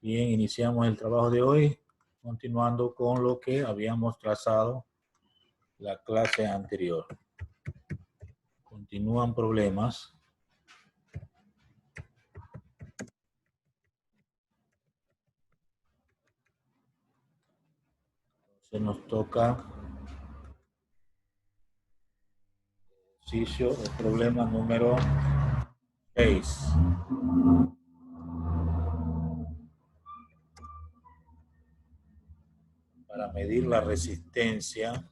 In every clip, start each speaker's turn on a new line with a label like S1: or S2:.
S1: Bien, iniciamos el trabajo de hoy, continuando con lo que habíamos trazado la clase anterior. Continúan problemas. Se nos toca ejercicio, el problema número 6. Para medir la resistencia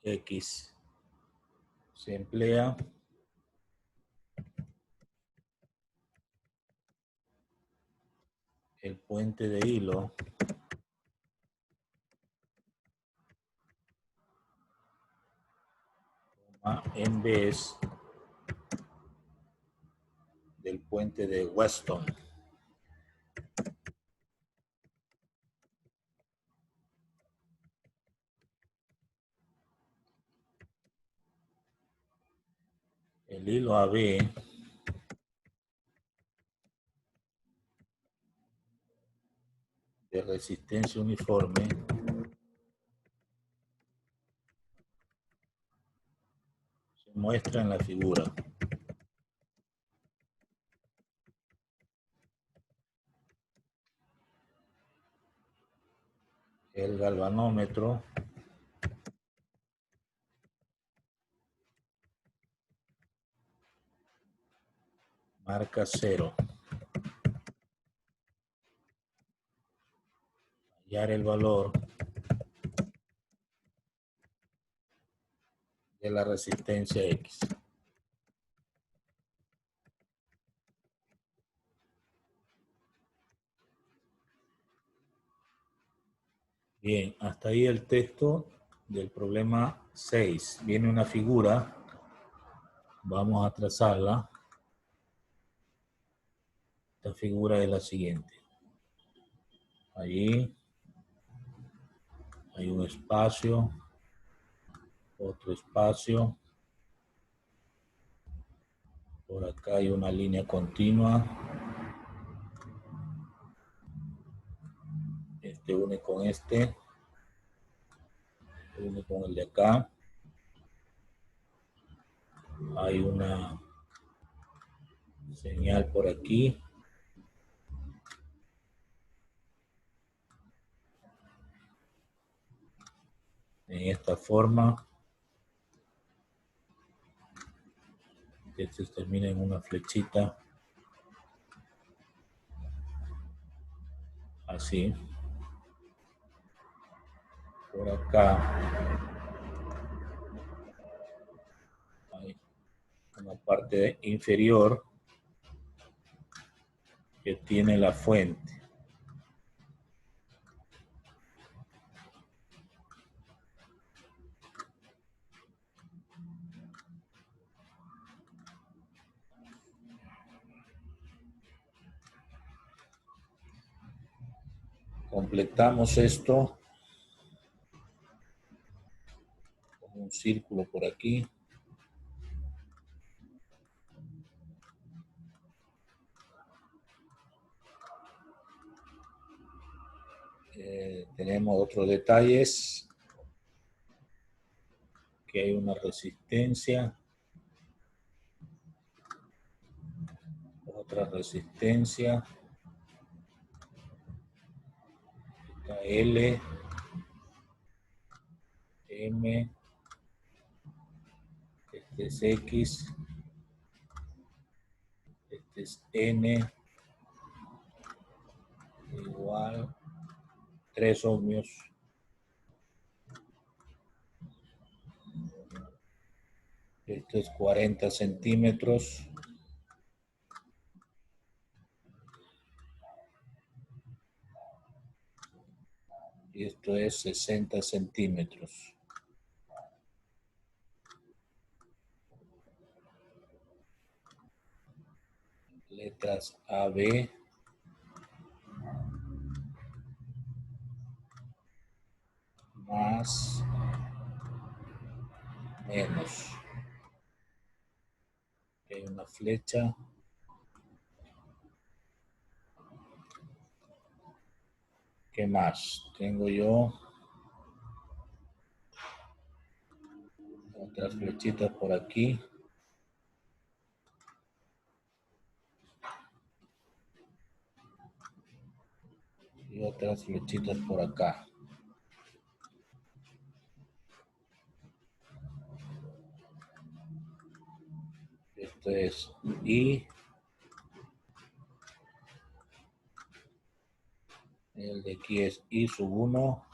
S1: X se emplea el puente de hilo en vez del puente de Weston. El hilo AB de resistencia uniforme se muestra en la figura. El galvanómetro marca 0. Hallar el valor de la resistencia X. Bien, hasta ahí el texto del problema 6. Viene una figura. Vamos a trazarla. Esta figura es la siguiente. Allí hay un espacio, otro espacio. Por acá hay una línea continua. Este une con este. Une con el de acá. Hay una señal por aquí. En esta forma. Este termina en una flechita. Así. Por acá hay una parte inferior que tiene la fuente. Completamos esto con un círculo por aquí. Tenemos otros detalles, que hay una resistencia, otra resistencia, esta L, M, este es X, este es N, igual 3 ohmios. Esto es 40 centímetros. Y esto es 60 centímetros. Letras A, B. más menos. Hay una flecha. ¿Qué más? Tengo yo otras flechitas por aquí. Y otras flechitas por acá. Esto es I. El de aquí es I sub 1.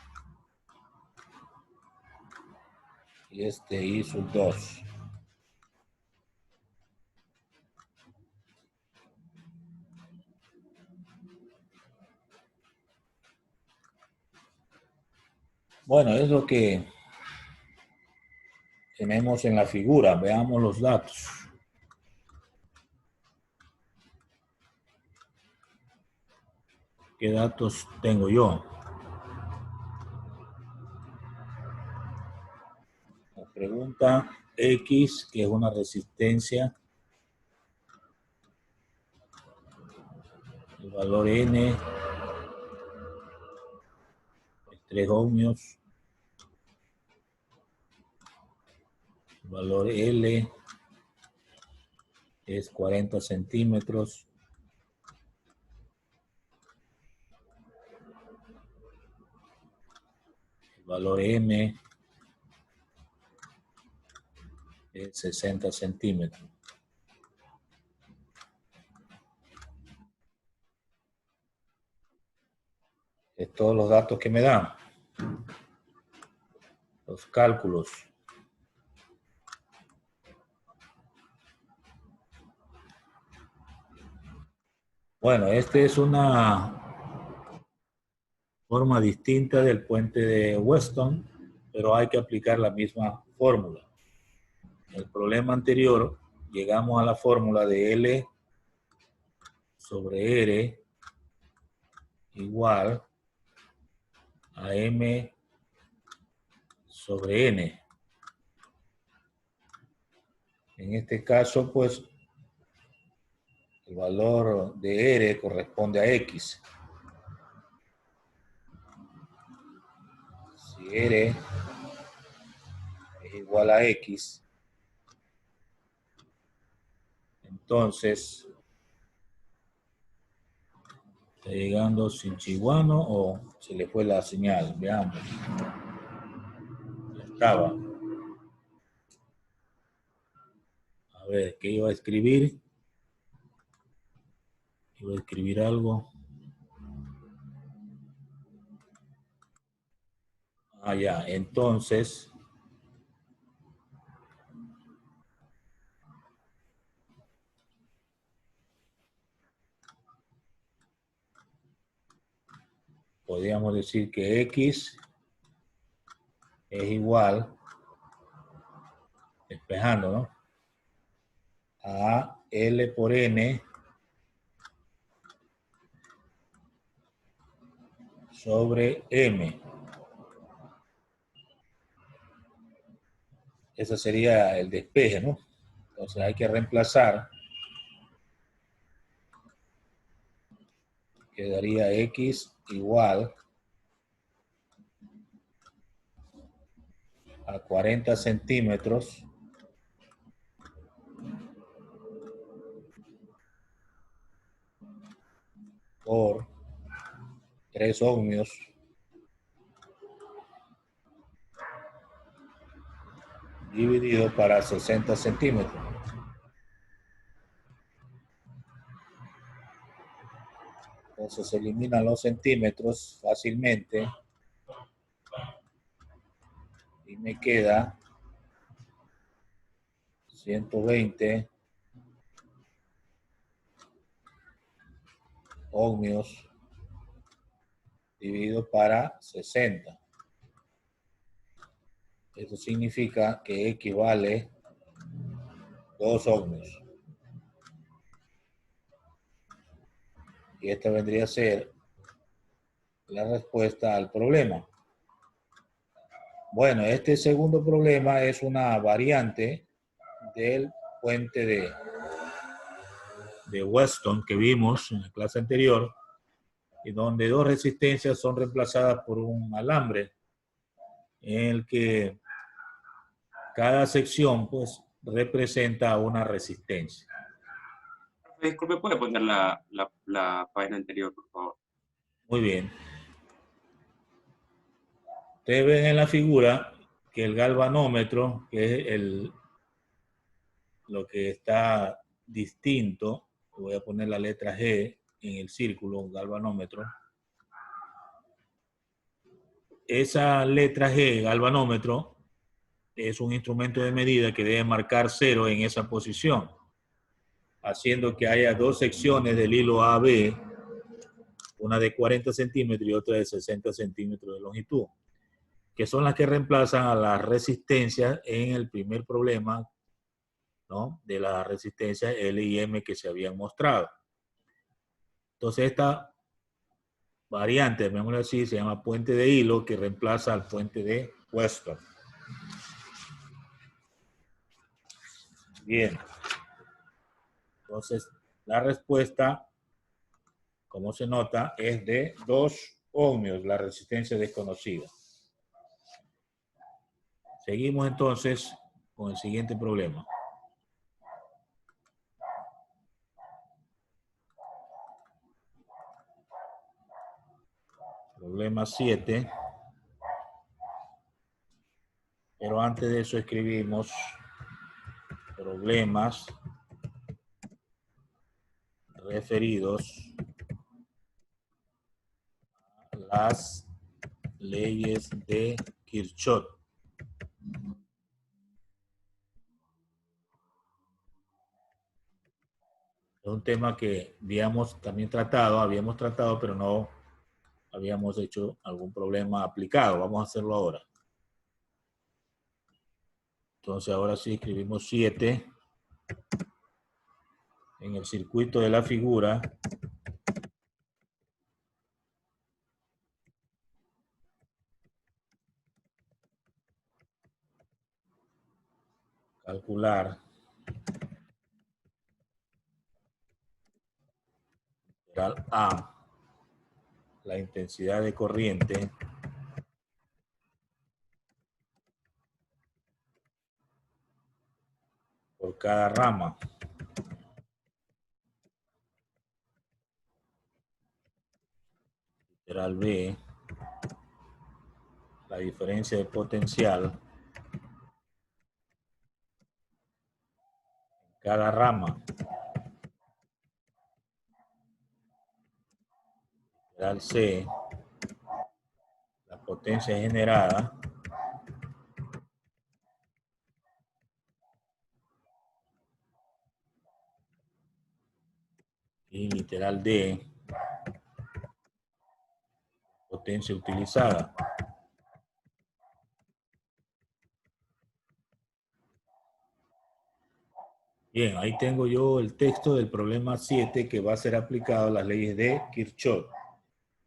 S1: Y este I sub 2. Bueno, es lo que tenemos en la figura. Veamos los datos. ¿Qué datos tengo yo? La pregunta X, que es una resistencia. El valor N es 3 ohmios. El valor L es 40 centímetros. El valor M es 60 centímetros. Es todos los datos que me dan. Los cálculos. Bueno, esta es una forma distinta del puente de Weston, pero hay que aplicar la misma fórmula. En el problema anterior, llegamos a la fórmula de L sobre R igual a M sobre N. En este caso, pues, el valor de R corresponde a X. Si R es igual a X, entonces, ¿está llegando Sinchiguano o se le fue la señal? Veamos. Ya estaba. A ver, ¿qué iba a escribir? Iba a escribir algo. Ah, ya. Entonces, podríamos decir que X es igual, despejando, ¿no? A L por N sobre M. Ese sería el despeje, ¿no? Entonces hay que reemplazar. Quedaría X igual a 40 centímetros por 3 ohmios dividido para 60 centímetros. Entonces se eliminan los centímetros fácilmente y me queda 120 ohmios dividido para 60. Eso significa que equivale 2 ohmios. Y esta vendría a ser la respuesta al problema. Bueno, este segundo problema es una variante del puente de Weston que vimos en la clase anterior, y donde dos resistencias son reemplazadas por un alambre en el que cada sección pues representa una resistencia.
S2: Disculpe, ¿puede poner la página anterior, por favor?
S1: Muy bien. Ustedes ven en la figura que el galvanómetro, que es lo que está distinto, voy a poner la letra G en el círculo, galvanómetro. Esa letra G, galvanómetro, es un instrumento de medida que debe marcar 0 en esa posición, haciendo que haya dos secciones del hilo AB, una de 40 centímetros y otra de 60 centímetros de longitud, que son las que reemplazan a las resistencias en el primer problema, ¿no?, de la resistencia L y M que se habían mostrado. Entonces esta variante, llamémoslo así, se llama puente de hilo, que reemplaza al puente de Weston. Bien. Entonces la respuesta, como se nota, es de 2 ohmios, la resistencia desconocida. Seguimos entonces con el siguiente problema. Problema 7. Pero antes de eso escribimos problemas referidos a las leyes de Kirchhoff. Es un tema que habíamos también tratado, pero no habíamos hecho algún problema aplicado. Vamos a hacerlo ahora. Entonces ahora sí escribimos 7 en el circuito de la figura. Calcular A, la intensidad de corriente por cada rama. Literal B, la diferencia de potencial en cada rama. Literal C, la potencia generada y literal D, potencia utilizada. Bien, ahí tengo yo el texto del problema 7 que va a ser aplicado a las leyes de Kirchhoff.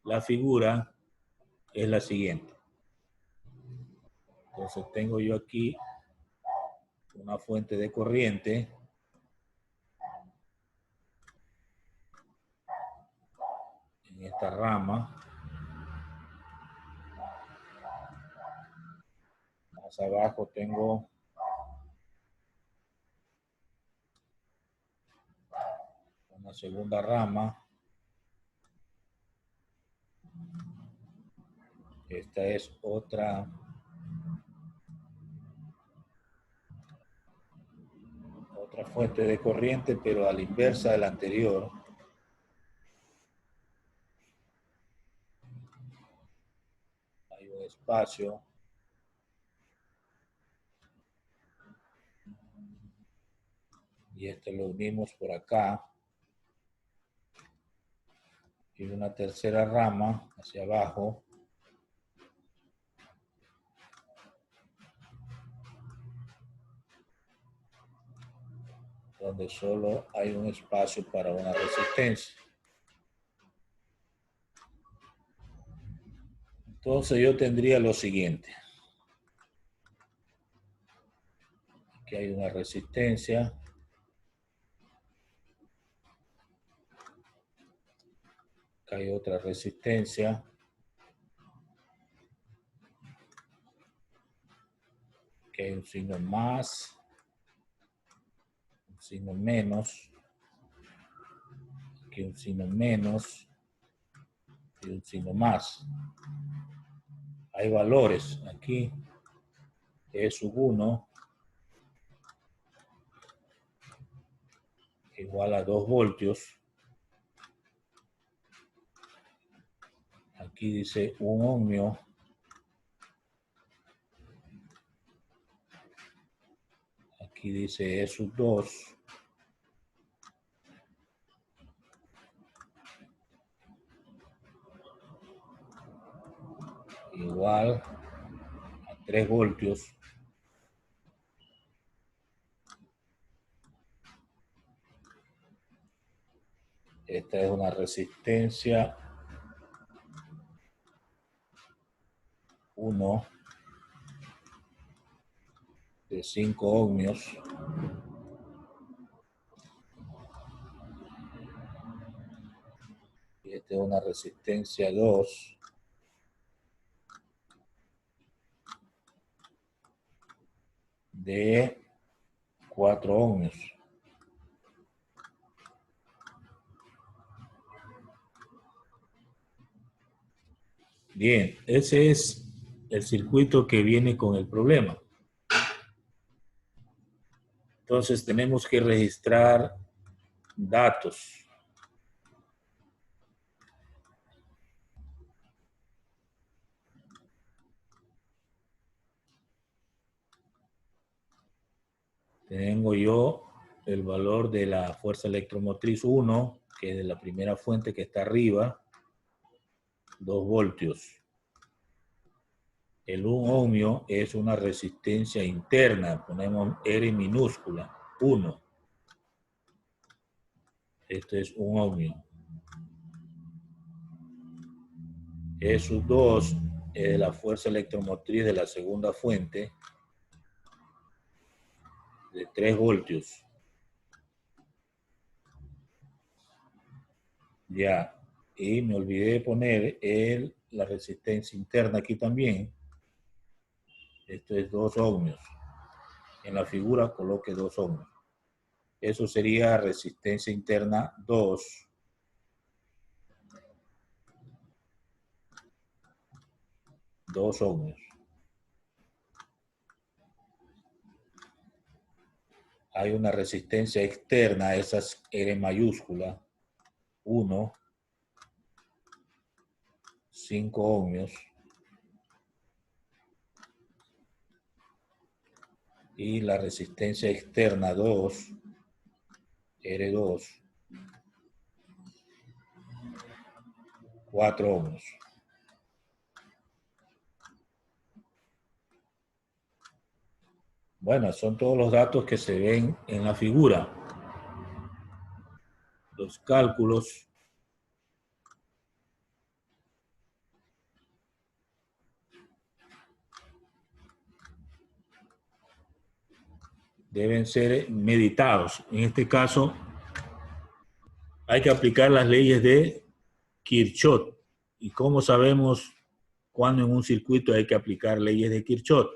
S1: La figura es la siguiente. Entonces tengo yo aquí una fuente de corriente en esta rama. Más abajo tengo una segunda rama. Esta es otra fuente de corriente, pero a la inversa de la anterior. Hay un espacio. Y este lo unimos por acá. Y una tercera rama hacia abajo. Donde solo hay un espacio para una resistencia. Entonces yo tendría lo siguiente. Aquí hay una resistencia. Acá hay otra resistencia. Aquí hay un signo más. Un signo menos. Aquí un signo menos. Y un signo más. Hay valores aquí. E sub 1 igual a 2 voltios. Aquí dice 1 ohmio. Aquí dice E sub 2. Igual a 3 voltios. Esta es una resistencia 1 de 5 ohmios. Y esta es una resistencia 2 de 4 ohmios. Bien, ese es el circuito que viene con el problema. Entonces tenemos que registrar datos. Tengo yo el valor de la fuerza electromotriz 1, que es de la primera fuente que está arriba, 2 voltios. El 1 ohmio es una resistencia interna, ponemos R minúscula, 1. Esto es 1 ohmio. E sub 2 es la fuerza electromotriz de la segunda fuente, de 3 voltios. Ya, y me olvidé de poner la resistencia interna aquí también. Esto es 2 ohmios. En la figura coloque 2 ohmios. Eso sería resistencia interna 2. 2 ohmios. Hay una resistencia externa, esa es R mayúscula, 1, 5 ohmios. Y la resistencia externa 2, R2, 4 ohmios. Bueno, son todos los datos que se ven en la figura. Los cálculos deben ser meditados. En este caso, hay que aplicar las leyes de Kirchhoff. ¿Y cómo sabemos cuándo en un circuito hay que aplicar leyes de Kirchhoff?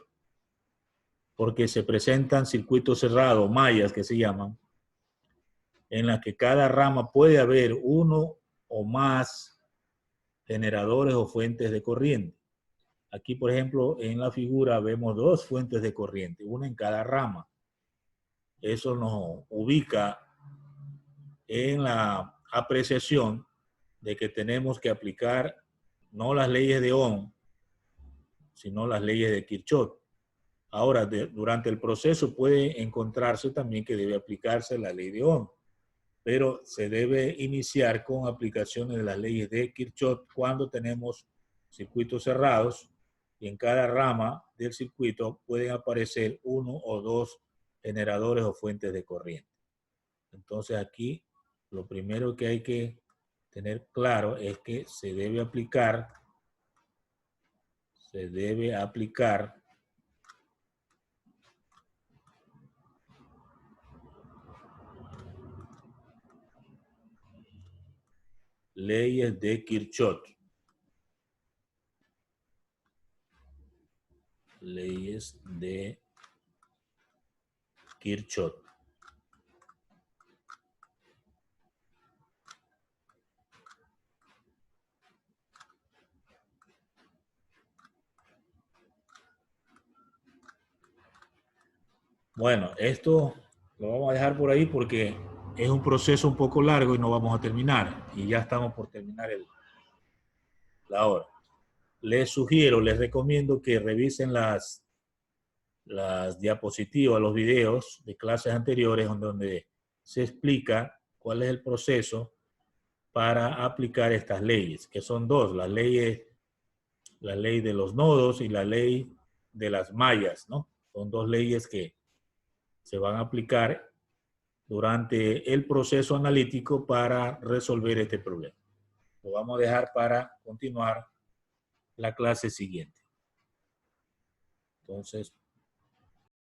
S1: Porque se presentan circuitos cerrados, mallas que se llaman, en las que cada rama puede haber uno o más generadores o fuentes de corriente. Aquí, por ejemplo, en la figura vemos 2 fuentes de corriente, una en cada rama. Eso nos ubica en la apreciación de que tenemos que aplicar no las leyes de Ohm, sino las leyes de Kirchhoff. Ahora, durante el proceso puede encontrarse también que debe aplicarse la ley de Ohm, pero se debe iniciar con aplicaciones de las leyes de Kirchhoff cuando tenemos circuitos cerrados y en cada rama del circuito pueden aparecer 1 o 2 generadores o fuentes de corriente. Entonces aquí lo primero que hay que tener claro es que se debe aplicar leyes de Kirchhoff. Leyes de Kirchhoff. Bueno, esto lo vamos a dejar por ahí porque es un proceso un poco largo y no vamos a terminar. Y ya estamos por terminar la hora. Les sugiero, les recomiendo que revisen las diapositivas, los videos de clases anteriores donde se explica cuál es el proceso para aplicar estas leyes, que son dos, la ley de los nodos y la ley de las mallas, ¿no? Son dos leyes que se van a aplicar durante el proceso analítico para resolver este problema. Lo vamos a dejar para continuar la clase siguiente. Entonces,